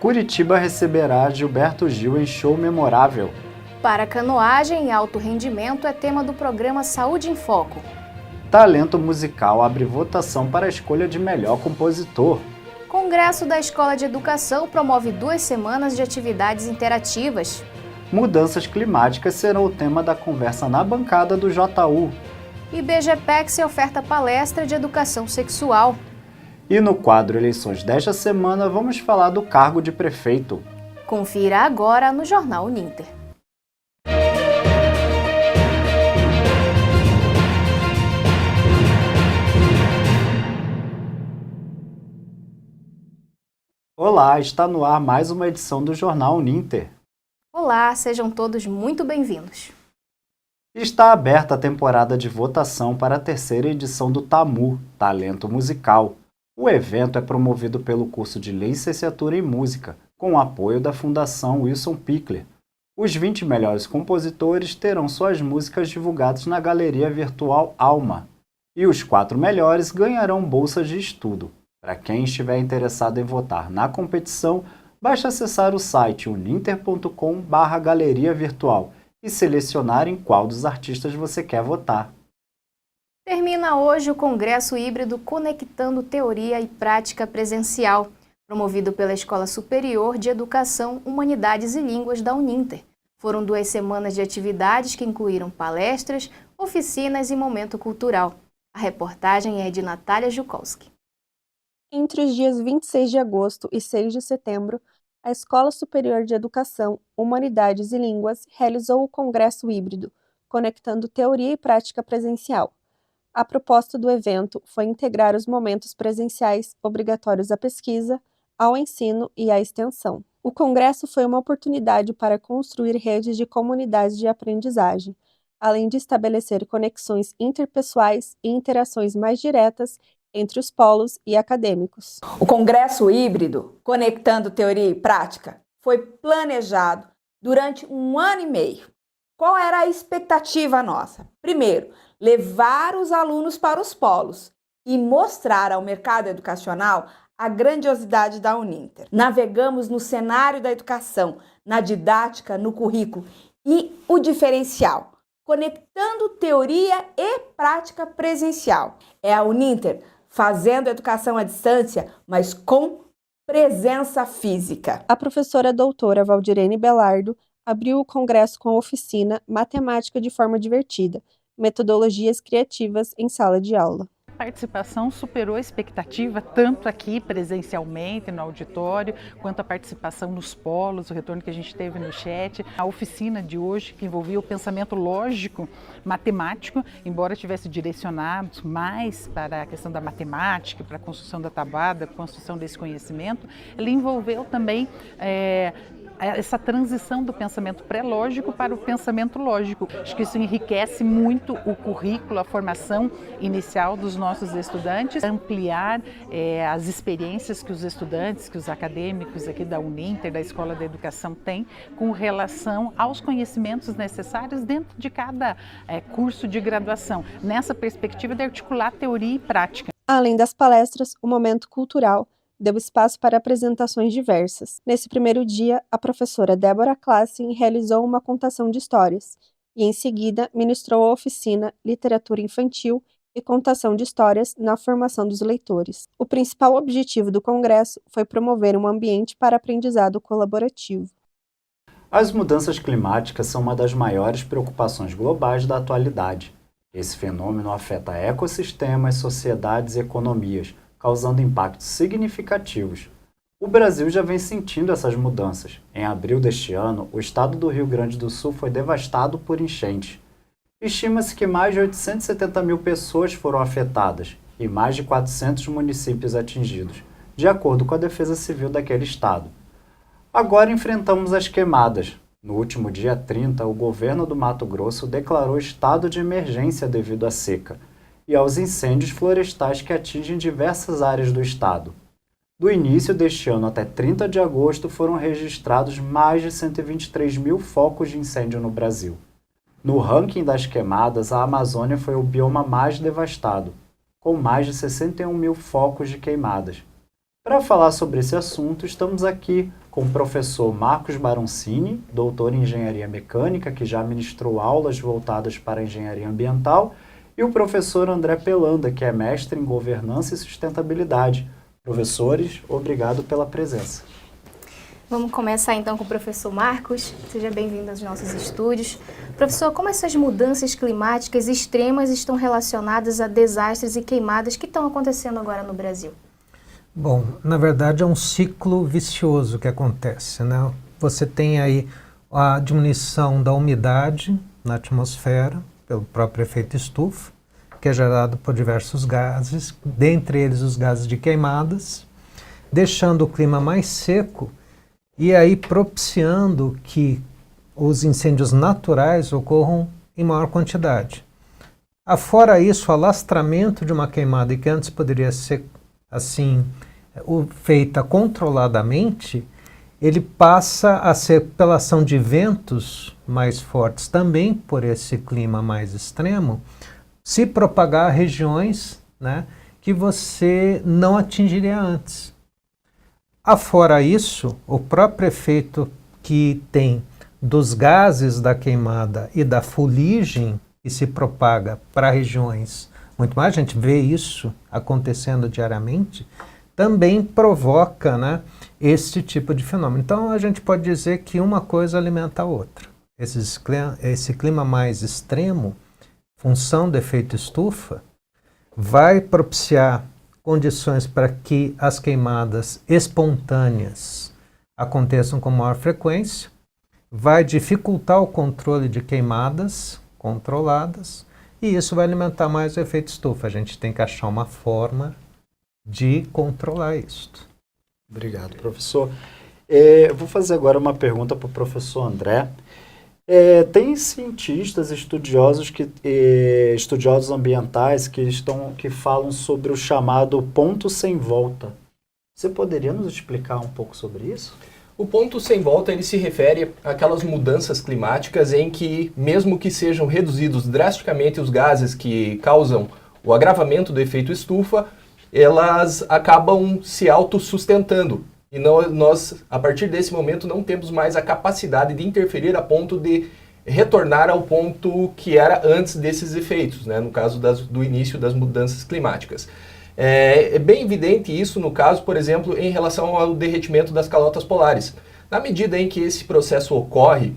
Curitiba receberá Gilberto Gil em show memorável. Para canoagem e alto rendimento é tema do programa Saúde em Foco. Talento musical abre votação para a escolha de melhor compositor. Congresso da Escola de Educação promove 2 semanas de atividades interativas. Mudanças climáticas serão o tema da conversa na bancada do JU. IBGPEX oferta palestra de educação sexual. E no quadro Eleições desta semana vamos falar do cargo de prefeito. Confira agora no Jornal Uninter. Olá, está no ar mais uma edição do Jornal Uninter. Olá, sejam todos muito bem-vindos. Está aberta a temporada de votação para a terceira edição do TAMU, Talento Musical. O evento é promovido pelo curso de Licenciatura em Música, com o apoio da Fundação Wilson Pickler. Os 20 melhores compositores terão suas músicas divulgadas na galeria virtual Alma. E os 4 melhores ganharão bolsas de estudo. Para quem estiver interessado em votar na competição, basta acessar o site uninter.com/galeria virtual e selecionar em qual dos artistas você quer votar. Termina hoje o Congresso Híbrido Conectando Teoria e Prática Presencial, promovido pela Escola Superior de Educação, Humanidades e Línguas da Uninter. Foram 2 semanas de atividades que incluíram palestras, oficinas e momento cultural. A reportagem é de Natália Jukowski. Entre os dias 26 de agosto e 6 de setembro, a Escola Superior de Educação, Humanidades e Línguas realizou o Congresso Híbrido, Conectando Teoria e Prática Presencial. A proposta do evento foi integrar os momentos presenciais obrigatórios à pesquisa, ao ensino e à extensão. O congresso foi uma oportunidade para construir redes de comunidades de aprendizagem, além de estabelecer conexões interpessoais e interações mais diretas entre os polos e acadêmicos. O Congresso Híbrido, Conectando Teoria e Prática, foi planejado durante 1 ano e meio. Qual era a expectativa nossa? Primeiro, levar os alunos para os polos e mostrar ao mercado educacional a grandiosidade da Uninter. Navegamos no cenário da educação, na didática, no currículo e o diferencial, conectando teoria e prática presencial. É a Uninter fazendo educação à distância, mas com presença física. A professora doutora Valdirene Belardo abriu o congresso com a oficina Matemática de forma divertida, metodologias criativas em sala de aula. A participação superou a expectativa, tanto aqui presencialmente no auditório, quanto a participação nos polos, o retorno que a gente teve no chat. A oficina de hoje, que envolvia o pensamento lógico, matemático, embora tivesse direcionado mais para a questão da matemática, para a construção da tabuada, construção desse conhecimento, ele envolveu também essa transição do pensamento pré-lógico para o pensamento lógico. Acho que isso enriquece muito o currículo, a formação inicial dos nossos estudantes, ampliar as experiências que os estudantes, que os acadêmicos aqui da Uninter, da Escola da Educação têm com relação aos conhecimentos necessários dentro de cada curso de graduação, nessa perspectiva de articular teoria e prática. Além das palestras, o momento cultural deu espaço para apresentações diversas. Nesse primeiro dia, a professora Débora Klassen realizou uma contação de histórias e, em seguida, ministrou a oficina Literatura Infantil e Contação de Histórias na formação dos leitores. O principal objetivo do congresso foi promover um ambiente para aprendizado colaborativo. As mudanças climáticas são uma das maiores preocupações globais da atualidade. Esse fenômeno afeta ecossistemas, sociedades e economias, causando impactos significativos. O Brasil já vem sentindo essas mudanças. Em abril deste ano, o estado do Rio Grande do Sul foi devastado por enchentes. Estima-se que mais de 870 mil pessoas foram afetadas e mais de 400 municípios atingidos, de acordo com a Defesa Civil daquele estado. Agora enfrentamos as queimadas. No último dia 30, o governo do Mato Grosso declarou estado de emergência devido à seca e aos incêndios florestais que atingem diversas áreas do estado. Do início deste ano até 30 de agosto foram registrados mais de 123 mil focos de incêndio no Brasil. No ranking das queimadas, a Amazônia foi o bioma mais devastado, com mais de 61 mil focos de queimadas. Para falar sobre esse assunto, estamos aqui com o professor Marcos Baroncini, doutor em Engenharia Mecânica, que já ministrou aulas voltadas para a engenharia ambiental, e o professor André Pelanda, que é mestre em Governança e Sustentabilidade. Professores, obrigado pela presença. Vamos começar então com o professor Marcos. Seja bem-vindo aos nossos estúdios. Professor, como essas mudanças climáticas extremas estão relacionadas a desastres e queimadas que estão acontecendo agora no Brasil? Bom, na verdade é um ciclo vicioso que acontece, né? Você tem aí a diminuição da umidade na atmosfera, pelo próprio efeito estufa, que é gerado por diversos gases, dentre eles os gases de queimadas, deixando o clima mais seco e aí propiciando que os incêndios naturais ocorram em maior quantidade. Afora isso, o alastramento de uma queimada que antes poderia ser assim feita controladamente, ele passa a ser pela ação de ventos mais fortes, também por esse clima mais extremo, se propagar a regiões, né, que você não atingiria antes. Afora isso, o próprio efeito que tem dos gases da queimada e da fuligem que se propaga para regiões muito mais, a gente vê isso acontecendo diariamente, também provoca, né, esse tipo de fenômeno. Então a gente pode dizer que uma coisa alimenta a outra. Esse clima mais extremo, função do efeito estufa, vai propiciar condições para que as queimadas espontâneas aconteçam com maior frequência, vai dificultar o controle de queimadas controladas e isso vai alimentar mais o efeito estufa. A gente tem que achar uma forma de controlar isto. Obrigado, professor. Vou fazer agora uma pergunta para o professor André. Tem cientistas, estudiosos ambientais que falam sobre o chamado ponto sem volta. Você poderia nos explicar um pouco sobre isso? O ponto sem volta ele se refere àquelas mudanças climáticas em que, mesmo que sejam reduzidos drasticamente os gases que causam o agravamento do efeito estufa, elas acabam se autossustentando. E nós, a partir desse momento, não temos mais a capacidade de interferir a ponto de retornar ao ponto que era antes desses efeitos, né? No caso do início das mudanças climáticas. É bem evidente isso no caso, por exemplo, em relação ao derretimento das calotas polares. Na medida em que esse processo ocorre,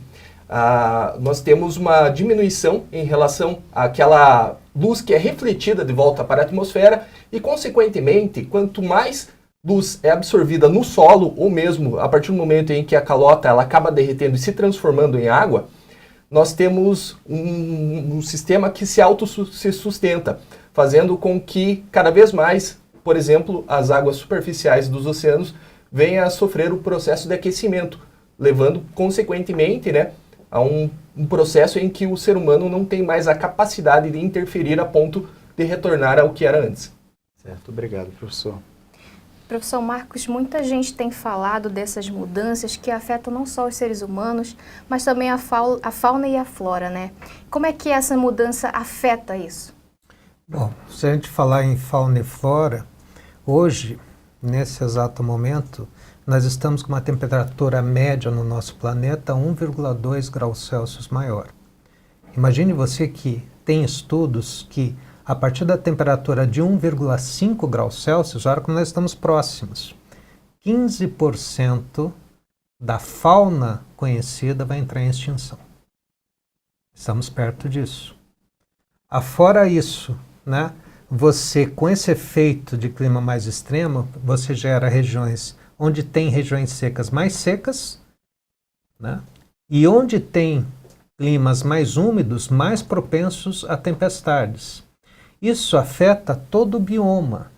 nós temos uma diminuição em relação àquela luz que é refletida de volta para a atmosfera e, consequentemente, quanto mais luz é absorvida no solo, ou mesmo a partir do momento em que a calota ela acaba derretendo e se transformando em água, nós temos um sistema que se sustenta, fazendo com que cada vez mais, por exemplo, as águas superficiais dos oceanos venham a sofrer o processo de aquecimento, levando, consequentemente, né, a um processo em que o ser humano não tem mais a capacidade de interferir a ponto de retornar ao que era antes. Certo, obrigado, professor. Professor Marcos, muita gente tem falado dessas mudanças que afetam não só os seres humanos, mas também a fauna e a flora, né? Como é que essa mudança afeta isso? Bom, se a gente falar em fauna e flora, hoje, nesse exato momento, nós estamos com uma temperatura média no nosso planeta 1,2 graus Celsius maior. Imagine você que tem estudos que, a partir da temperatura de 1,5 graus Celsius, olha como nós estamos próximos, 15% da fauna conhecida vai entrar em extinção. Estamos perto disso. Afora isso, né, você, com esse efeito de clima mais extremo, você gera regiões onde tem regiões secas mais secas, né, e onde tem climas mais úmidos, mais propensos a tempestades. Isso afeta todo o bioma,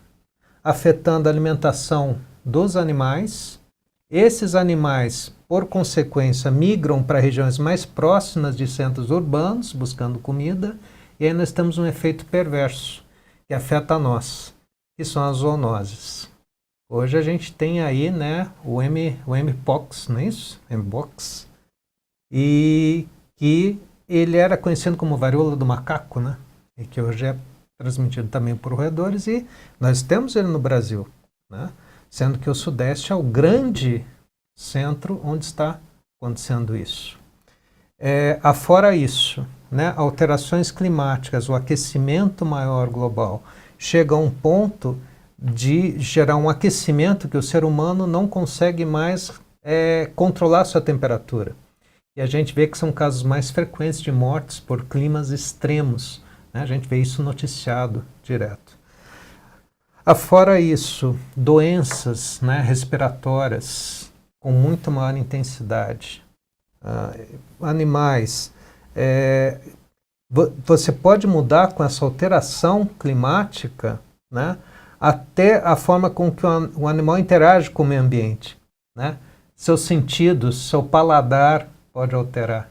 afetando a alimentação dos animais. Esses animais, por consequência, migram para regiões mais próximas de centros urbanos, buscando comida, e aí nós temos um efeito perverso, que afeta a nós, que são as zoonoses. Hoje a gente tem aí, né, o Mpox, não é isso? Mpox, e que ele era conhecido como varíola do macaco, né, e que hoje é transmitido também por roedores, e nós temos ele no Brasil, né? sendo que o Sudeste é o grande centro onde está acontecendo isso. Afora isso, né, alterações climáticas, o aquecimento maior global, chega a um ponto de gerar um aquecimento que o ser humano não consegue mais controlar sua temperatura. E a gente vê que são casos mais frequentes de mortes por climas extremos, né? A gente vê isso noticiado direto. Afora isso, doenças, né, respiratórias com muito maior intensidade. Animais. Você pode mudar com essa alteração climática, né, até a forma com que o animal interage com o meio ambiente, né? Seus sentidos, seu paladar pode alterar.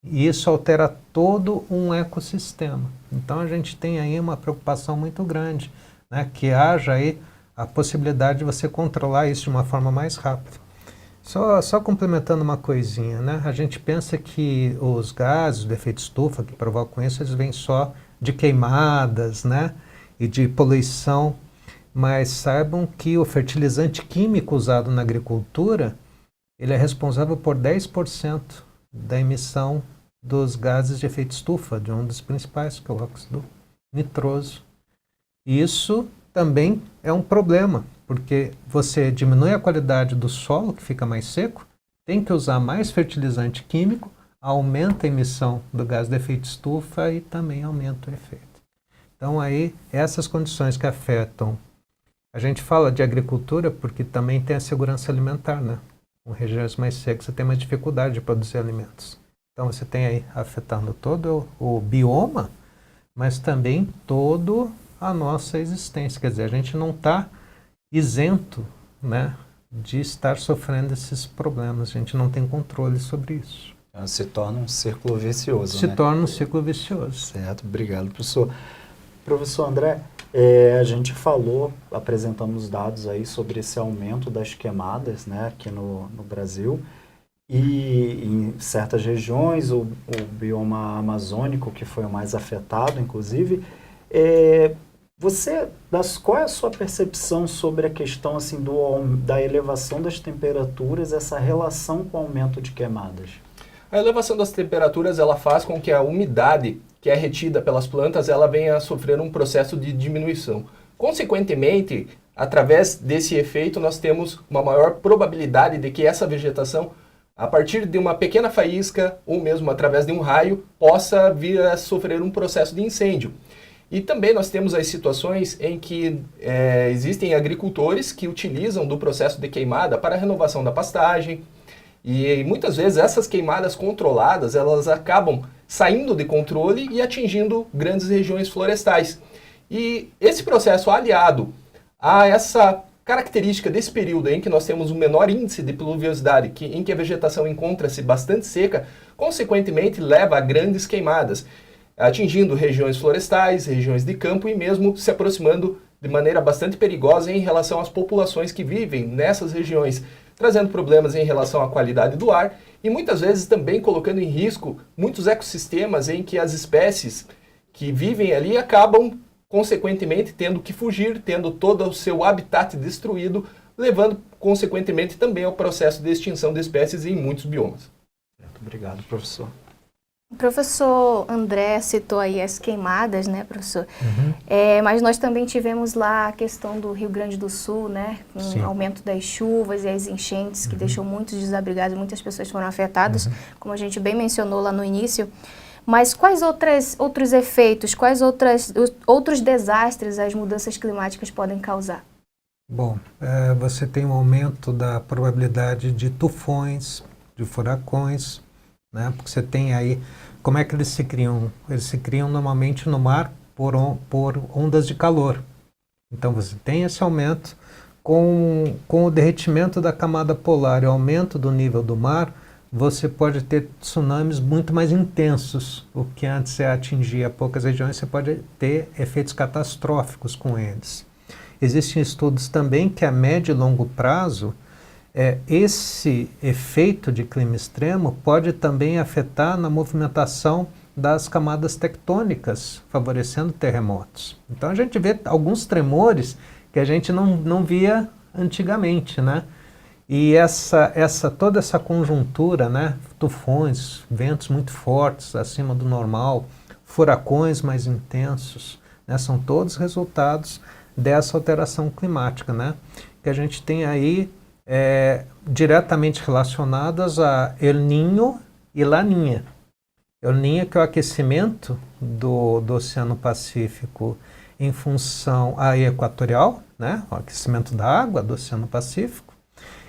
E isso altera todo um ecossistema. Então a gente tem aí uma preocupação muito grande, né, que haja aí a possibilidade de você controlar isso de uma forma mais rápida. Só complementando uma coisinha, né? A gente pensa que os gases do efeito estufa que provocam isso, eles vêm só de queimadas, né, e de poluição, mas saibam que o fertilizante químico usado na agricultura, ele é responsável por 10% da emissão dos gases de efeito estufa, de um dos principais, que é o óxido nitroso. Isso também é um problema, porque você diminui a qualidade do solo, que fica mais seco, tem que usar mais fertilizante químico, aumenta a emissão do gás de efeito estufa e também aumenta o efeito. Então aí, essas condições que afetam, a gente fala de agricultura porque também tem a segurança alimentar, né? Com regiões mais secas você tem mais dificuldade de produzir alimentos. Então você tem aí afetando todo o bioma, mas também toda a nossa existência. Quer dizer, a gente não está isento, né, de estar sofrendo esses problemas. A gente não tem controle sobre isso. Se torna um círculo vicioso, Se né? torna um ciclo vicioso. Certo, obrigado, professor. Professor André, a gente apresentamos dados aí sobre esse aumento das queimadas, né, aqui no Brasil, e em certas regiões, o bioma amazônico, que foi o mais afetado, inclusive. Qual é a sua percepção sobre a questão assim, da elevação das temperaturas, essa relação com o aumento de queimadas? A elevação das temperaturas ela faz com que a umidade que é retida pelas plantas ela venha a sofrer um processo de diminuição. Consequentemente, através desse efeito, nós temos uma maior probabilidade de que essa vegetação, a partir de uma pequena faísca ou mesmo através de um raio, possa vir a sofrer um processo de incêndio. E também nós temos as situações em que existem agricultores que utilizam do processo de queimada para a renovação da pastagem. E muitas vezes essas queimadas controladas, elas acabam saindo de controle e atingindo grandes regiões florestais. E esse processo aliado a essa característica desse período em que nós temos um menor índice de pluviosidade, em que a vegetação encontra-se bastante seca, consequentemente leva a grandes queimadas, atingindo regiões florestais, regiões de campo e mesmo se aproximando de maneira bastante perigosa em relação às populações que vivem nessas regiões, trazendo problemas em relação à qualidade do ar e muitas vezes também colocando em risco muitos ecossistemas em que as espécies que vivem ali acabam, consequentemente, tendo que fugir, tendo todo o seu habitat destruído, levando, consequentemente, também ao processo de extinção de espécies em muitos biomas. Muito obrigado, professor. O professor André citou aí as queimadas, né, professor? Uhum. Mas nós também tivemos lá a questão do Rio Grande do Sul, né? Com Sim. o aumento das chuvas e as enchentes, que deixou muitos desabrigados, muitas pessoas foram afetadas, como a gente bem mencionou lá no início. Mas quais outros efeitos, outros desastres as mudanças climáticas podem causar? Bom, você tem um aumento da probabilidade de tufões, de furacões, né? Porque você tem aí, como é que eles se criam? Eles se criam normalmente no mar por ondas de calor. Então você tem esse aumento com o derretimento da camada polar e o aumento do nível do mar, você pode ter tsunamis muito mais intensos. O que antes atingia poucas regiões, você pode ter efeitos catastróficos com eles. Existem estudos também que a médio e longo prazo, esse efeito de clima extremo pode também afetar na movimentação das camadas tectônicas, favorecendo terremotos. Então a gente vê alguns tremores que a gente não via antigamente, né? E toda essa conjuntura, né? Tufões, ventos muito fortes acima do normal, furacões mais intensos, né? São todos resultados dessa alteração climática, né? Que a gente tem aí diretamente relacionadas a El Niño e Laninha. El Niño, que é o aquecimento do Oceano Pacífico em função equatorial, né? O aquecimento da água do Oceano Pacífico.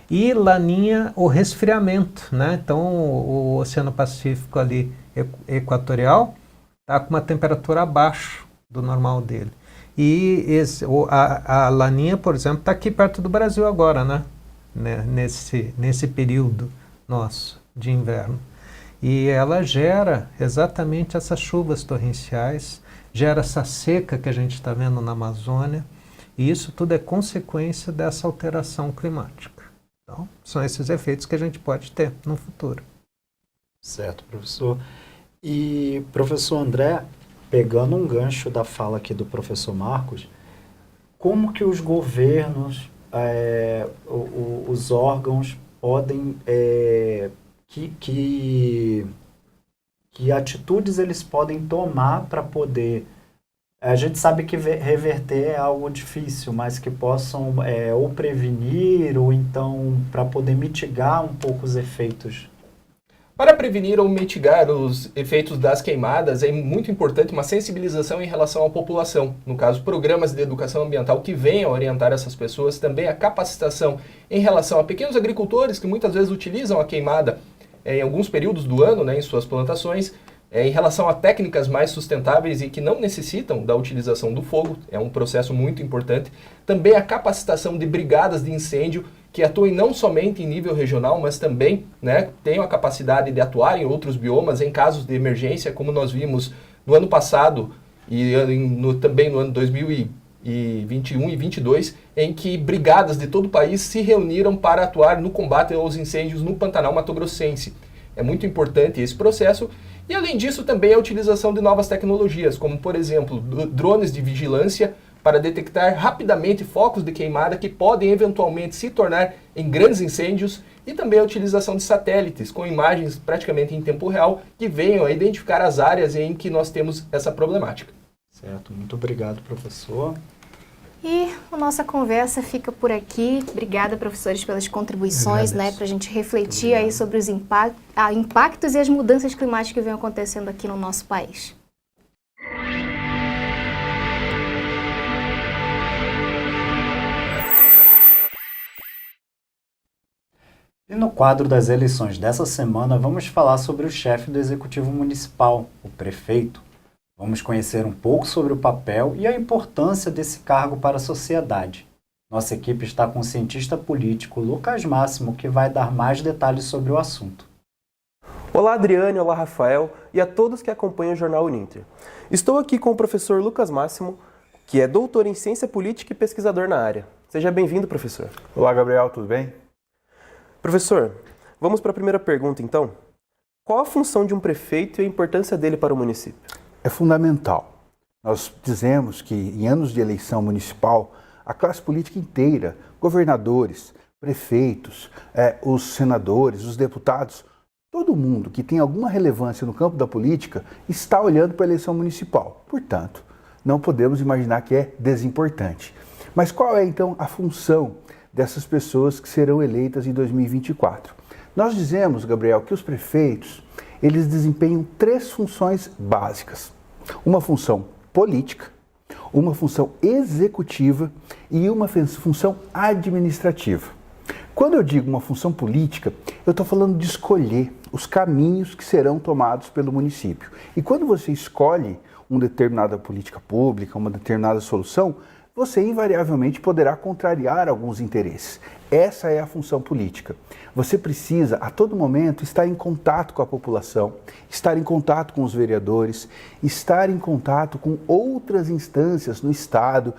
E Laninha, o resfriamento, né? Então, o Oceano Pacífico ali equatorial está com uma temperatura abaixo do normal dele. E a Laninha, por exemplo, está aqui perto do Brasil agora, né? Nesse período nosso de inverno. E ela gera exatamente essas chuvas torrenciais, gera essa seca que a gente está vendo na Amazônia, e isso tudo é consequência dessa alteração climática. Então, são esses efeitos que a gente pode ter no futuro. Certo, professor. E, professor André, pegando um gancho da fala aqui do professor Marcos, como que os governos, os órgãos podem, que atitudes eles podem tomar para poder... A gente sabe que reverter é algo difícil, mas que possam ou prevenir, ou então para poder mitigar um pouco os efeitos. Para prevenir ou mitigar os efeitos das queimadas, é muito importante uma sensibilização em relação à população. No caso, programas de educação ambiental que venham orientar essas pessoas, também a capacitação em relação a pequenos agricultores que muitas vezes utilizam a queimada em alguns períodos do ano, né, em suas plantações, em relação a técnicas mais sustentáveis e que não necessitam da utilização do fogo, é um processo muito importante. Também a capacitação de brigadas de incêndio que atuem não somente em nível regional, mas também, né, tenham a capacidade de atuar em outros biomas em casos de emergência, como nós vimos no ano passado e também no ano 2021 e 2022, em que brigadas de todo o país se reuniram para atuar no combate aos incêndios no Pantanal Mato Grossense. É muito importante esse processo. E, além disso, também a utilização de novas tecnologias, como, por exemplo, drones de vigilância para detectar rapidamente focos de queimada que podem eventualmente se tornar em grandes incêndios, e também a utilização de satélites com imagens praticamente em tempo real que venham a identificar as áreas em que nós temos essa problemática. Certo, muito obrigado, professor. E a nossa conversa fica por aqui. Obrigada, professores, pelas contribuições, né, para a gente refletir aí sobre os impactos e as mudanças climáticas que vêm acontecendo aqui no nosso país. E no quadro das eleições dessa semana, vamos falar sobre o chefe do Executivo Municipal, o prefeito. Vamos conhecer um pouco sobre o papel e a importância desse cargo para a sociedade. Nossa equipe está com o cientista político Lucas Máximo, que vai dar mais detalhes sobre o assunto. Olá, Adriane, olá, Rafael, e a todos que acompanham o Jornal Uninter. Estou aqui com o professor Lucas Máximo, que é doutor em Ciência Política e pesquisador na área. Seja bem-vindo, professor. Olá, Gabriel, tudo bem? Professor, vamos para a primeira pergunta, então. Qual a função de um prefeito e a importância dele para o município? É fundamental. Nós dizemos que em anos de eleição municipal, a classe política inteira, governadores, prefeitos, os senadores, os deputados, todo mundo que tem alguma relevância no campo da política está olhando para a eleição municipal. Portanto, não podemos imaginar que é desimportante. Mas qual é então a função dessas pessoas que serão eleitas em 2024? Nós dizemos, Gabriel, que os prefeitos, eles desempenham 3 funções básicas. Uma função política, uma função executiva e uma função administrativa. Quando eu digo uma função política, eu estou falando de escolher os caminhos que serão tomados pelo município. E quando você escolhe uma determinada política pública, uma determinada solução, você invariavelmente poderá contrariar alguns interesses. Essa é a função política. Você precisa, a todo momento, estar em contato com a população, estar em contato com os vereadores, estar em contato com outras instâncias no Estado,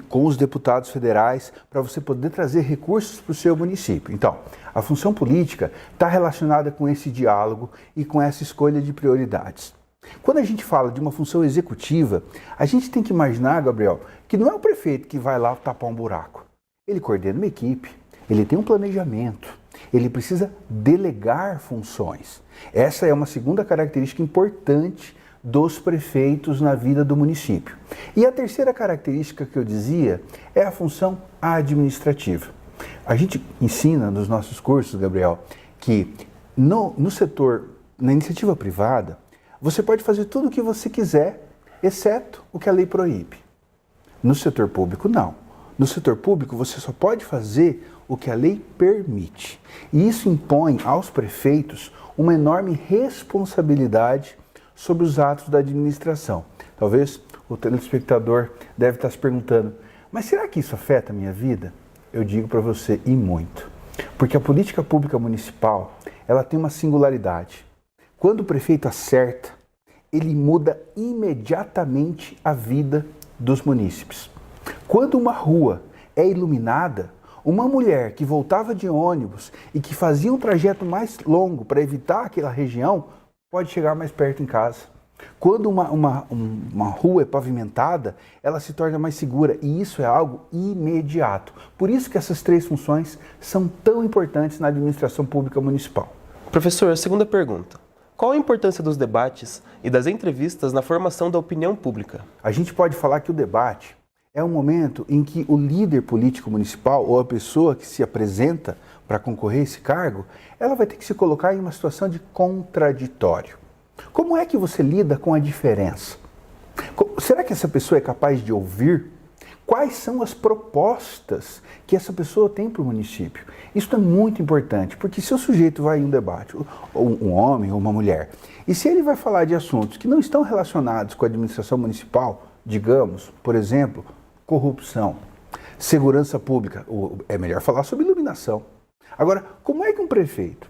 com os deputados federais, para você poder trazer recursos para o seu município. Então, a função política está relacionada com esse diálogo e com essa escolha de prioridades. Quando a gente fala de uma função executiva, a gente tem que imaginar, Gabriel, que não é o prefeito que vai lá tapar um buraco. Ele coordena uma equipe, ele tem um planejamento, ele precisa delegar funções. Essa é uma segunda característica importante dos prefeitos na vida do município. E a terceira característica que eu dizia é a função administrativa. A gente ensina nos nossos cursos, Gabriel, que no setor, na iniciativa privada, você pode fazer tudo o que você quiser, exceto o que a lei proíbe. No setor público, não. No setor público, você só pode fazer o que a lei permite. E isso impõe aos prefeitos uma enorme responsabilidade sobre os atos da administração. Talvez o telespectador deve estar se perguntando, mas será que isso afeta a minha vida? Eu digo para você, e muito. Porque a política pública municipal, ela tem uma singularidade. Quando o prefeito acerta, ele muda imediatamente a vida dos munícipes. Quando uma rua é iluminada, uma mulher que voltava de ônibus e que fazia um trajeto mais longo para evitar aquela região, pode chegar mais perto em casa. Quando uma rua é pavimentada, ela se torna mais segura e isso é algo imediato. Por isso que essas três funções são tão importantes na administração pública municipal. Professor, segunda pergunta. Qual a importância dos debates e das entrevistas na formação da opinião pública? A gente pode falar que o debate é um momento em que o líder político municipal ou a pessoa que se apresenta para concorrer a esse cargo, ela vai ter que se colocar em uma situação de contraditório. Como é que você lida com a diferença? Será que essa pessoa é capaz de ouvir? Quais são as propostas que essa pessoa tem para o município? Isso é muito importante, porque se o sujeito vai em um debate, ou um homem ou uma mulher, e se ele vai falar de assuntos que não estão relacionados com a administração municipal, digamos, por exemplo, corrupção, segurança pública, é melhor falar sobre iluminação. Agora, como é que um prefeito,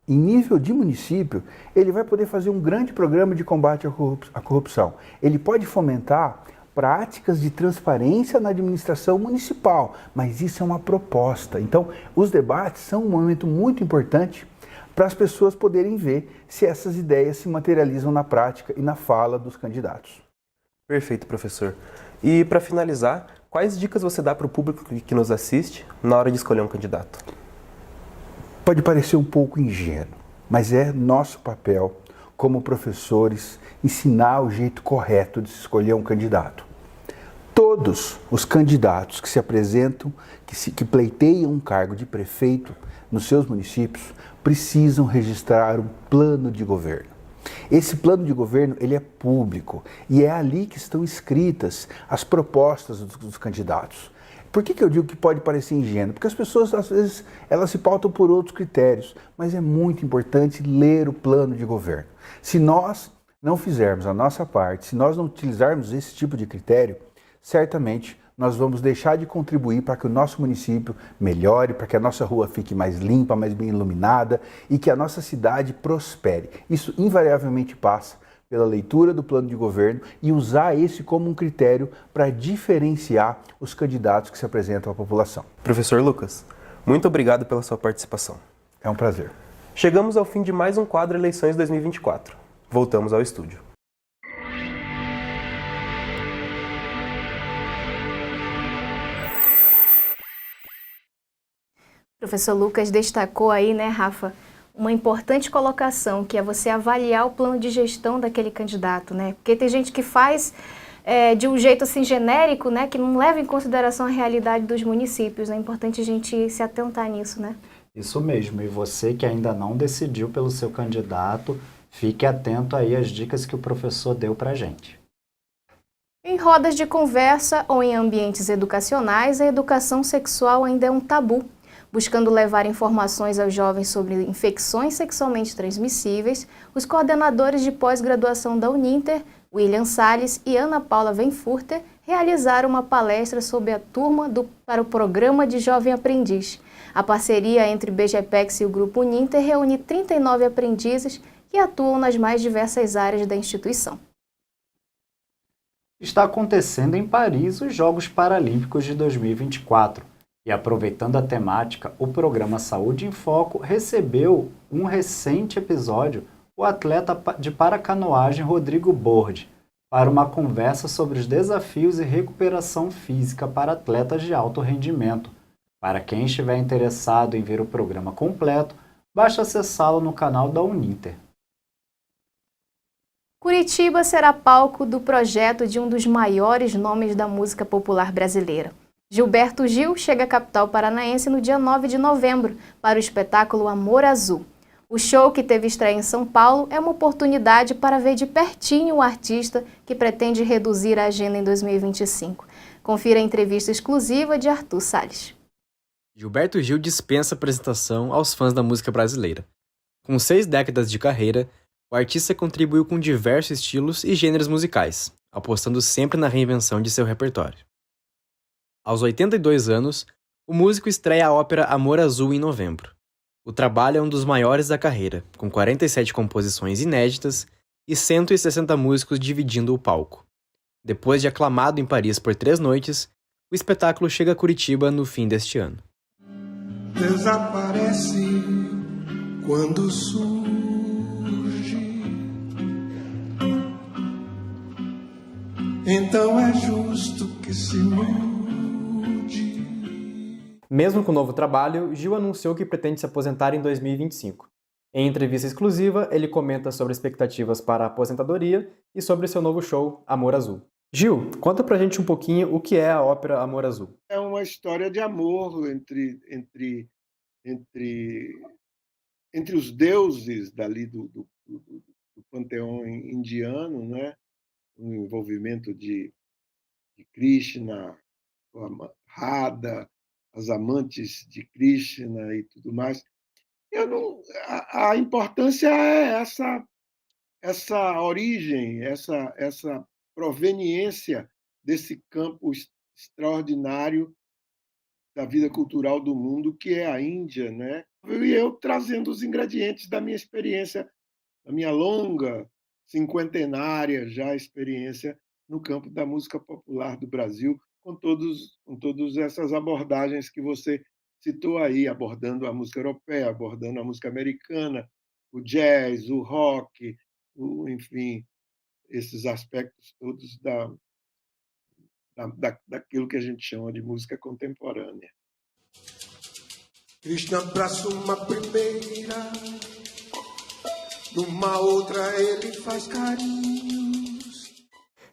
em nível de município, ele vai poder fazer um grande programa de combate à corrupção? Ele pode fomentar práticas de transparência na administração municipal, mas isso é uma proposta. Então, os debates são um momento muito importante para as pessoas poderem ver se essas ideias se materializam na prática e na fala dos candidatos. Perfeito, professor. E para finalizar, quais dicas você dá para o público que nos assiste na hora de escolher um candidato? Pode parecer um pouco ingênuo, mas é nosso papel, como professores, ensinar o jeito correto de se escolher um candidato. Todos os candidatos que se apresentam, que pleiteiam um cargo de prefeito nos seus municípios, precisam registrar um plano de governo. Esse plano de governo ele é público e é ali que estão escritas as propostas dos candidatos. Por que eu digo que pode parecer ingênuo? Porque as pessoas, às vezes, elas se pautam por outros critérios, mas é muito importante ler o plano de governo. Se nós não fizermos a nossa parte, se nós não utilizarmos esse tipo de critério, certamente nós vamos deixar de contribuir para que o nosso município melhore, para que a nossa rua fique mais limpa, mais bem iluminada e que a nossa cidade prospere. Isso invariavelmente passa pela leitura do plano de governo e usar esse como um critério para diferenciar os candidatos que se apresentam à população. Professor Lucas, muito obrigado pela sua participação. É um prazer. Chegamos ao fim de mais um quadro Eleições 2024. Voltamos ao estúdio. O professor Lucas destacou aí, né, Rafa, uma importante colocação, que é você avaliar o plano de gestão daquele candidato, né? Porque tem gente que faz de um jeito assim genérico, né, que não leva em consideração a realidade dos municípios. É importante a gente se atentar nisso, né? Isso mesmo. E você que ainda não decidiu pelo seu candidato, fique atento aí às dicas que o professor deu pra gente. Em rodas de conversa ou em ambientes educacionais, a educação sexual ainda é um tabu. Buscando levar informações aos jovens sobre infecções sexualmente transmissíveis, os coordenadores de pós-graduação da Uninter, William Salles e Ana Paula Venfurter, realizaram uma palestra sobre a turma para o Programa de Jovem Aprendiz. A parceria entre BGPEX e o Grupo Uninter reúne 39 aprendizes que atuam nas mais diversas áreas da instituição. Está acontecendo em Paris os Jogos Paralímpicos de 2024. E aproveitando a temática, o programa Saúde em Foco recebeu um recente episódio, o atleta de paracanoagem Rodrigo Bordi, para uma conversa sobre os desafios e recuperação física para atletas de alto rendimento, Para quem estiver interessado em ver o programa completo, basta acessá-lo no canal da Uninter. Curitiba será palco do projeto de um dos maiores nomes da música popular brasileira. Gilberto Gil chega à capital paranaense no dia 9 de novembro para o espetáculo Amor Azul. O show, que teve estreia em São Paulo, é uma oportunidade para ver de pertinho o artista que pretende reduzir a agenda em 2025. Confira a entrevista exclusiva de Arthur Salles. Gilberto Gil dispensa apresentação aos fãs da música brasileira. Com 6 décadas de carreira, o artista contribuiu com diversos estilos e gêneros musicais, apostando sempre na reinvenção de seu repertório. Aos 82 anos, o músico estreia a ópera Amor Azul em novembro. O trabalho é um dos maiores da carreira, com 47 composições inéditas e 160 músicos dividindo o palco. Depois de aclamado em Paris por 3 noites, o espetáculo chega a Curitiba no fim deste ano. Desaparece quando surge. Então é justo que se mude. Mesmo com o novo trabalho, Gil anunciou que pretende se aposentar em 2025. Em entrevista exclusiva, ele comenta sobre expectativas para a aposentadoria e sobre seu novo show, Amor Azul. Gil, conta pra gente um pouquinho o que é a ópera Amor Azul. É uma história de amor entre os deuses dali do panteão indiano, né? O envolvimento de Krishna, Radha, as amantes de Krishna e tudo mais. A importância é essa origem, essa proveniência desse campo extraordinário da vida cultural do mundo, que é a Índia, né? E eu trazendo os ingredientes da minha experiência, da minha longa, cinquentenária já experiência no campo da música popular do Brasil, com todas essas abordagens que você citou aí, abordando a música europeia, abordando a música americana, o jazz, o rock, enfim, esses aspectos todos daquilo que a gente chama de música contemporânea. Krishna abraça uma primeira, numa outra ele faz carinhos.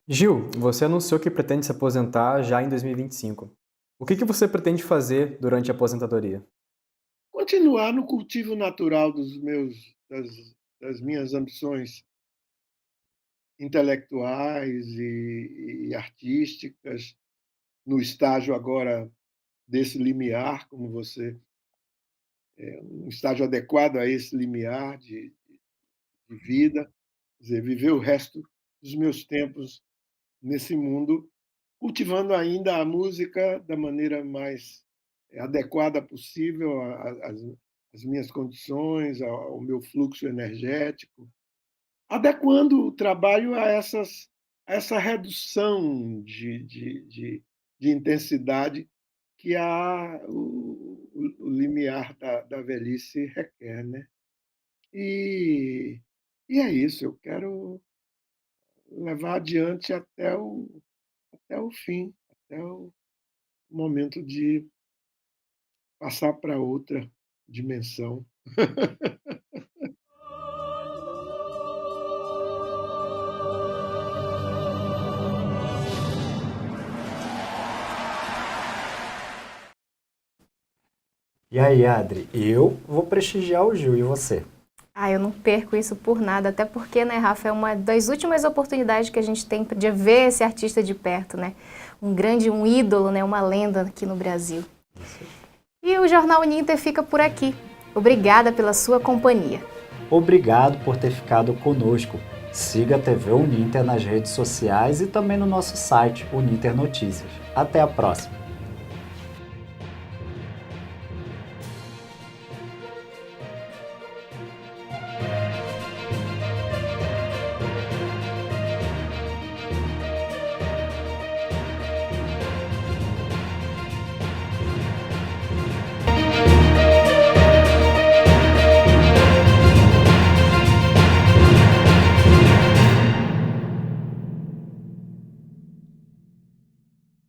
Gil, você anunciou que pretende se aposentar já em 2025. O que você pretende fazer durante a aposentadoria? Continuar no cultivo natural das minhas ambições intelectuais e artísticas, no estágio agora desse limiar, como você... um estágio adequado a esse limiar de vida, quer dizer, viver o resto dos meus tempos nesse mundo, cultivando ainda a música da maneira mais adequada possível às minhas condições, ao meu fluxo energético, adequando o trabalho a essa redução de intensidade que o limiar da velhice requer, né? E é isso, eu quero levar adiante até o fim, até o momento de passar para outra dimensão. E aí, Adri, eu vou prestigiar o Gil, e você? Eu não perco isso por nada, até porque, né, Rafa, é uma das últimas oportunidades que a gente tem de ver esse artista de perto, né? Um ídolo, né, uma lenda aqui no Brasil. E o Jornal Uninter fica por aqui. Obrigada pela sua companhia. Obrigado por ter ficado conosco. Siga a TV Uninter nas redes sociais e também no nosso site Uninter Notícias. Até a próxima!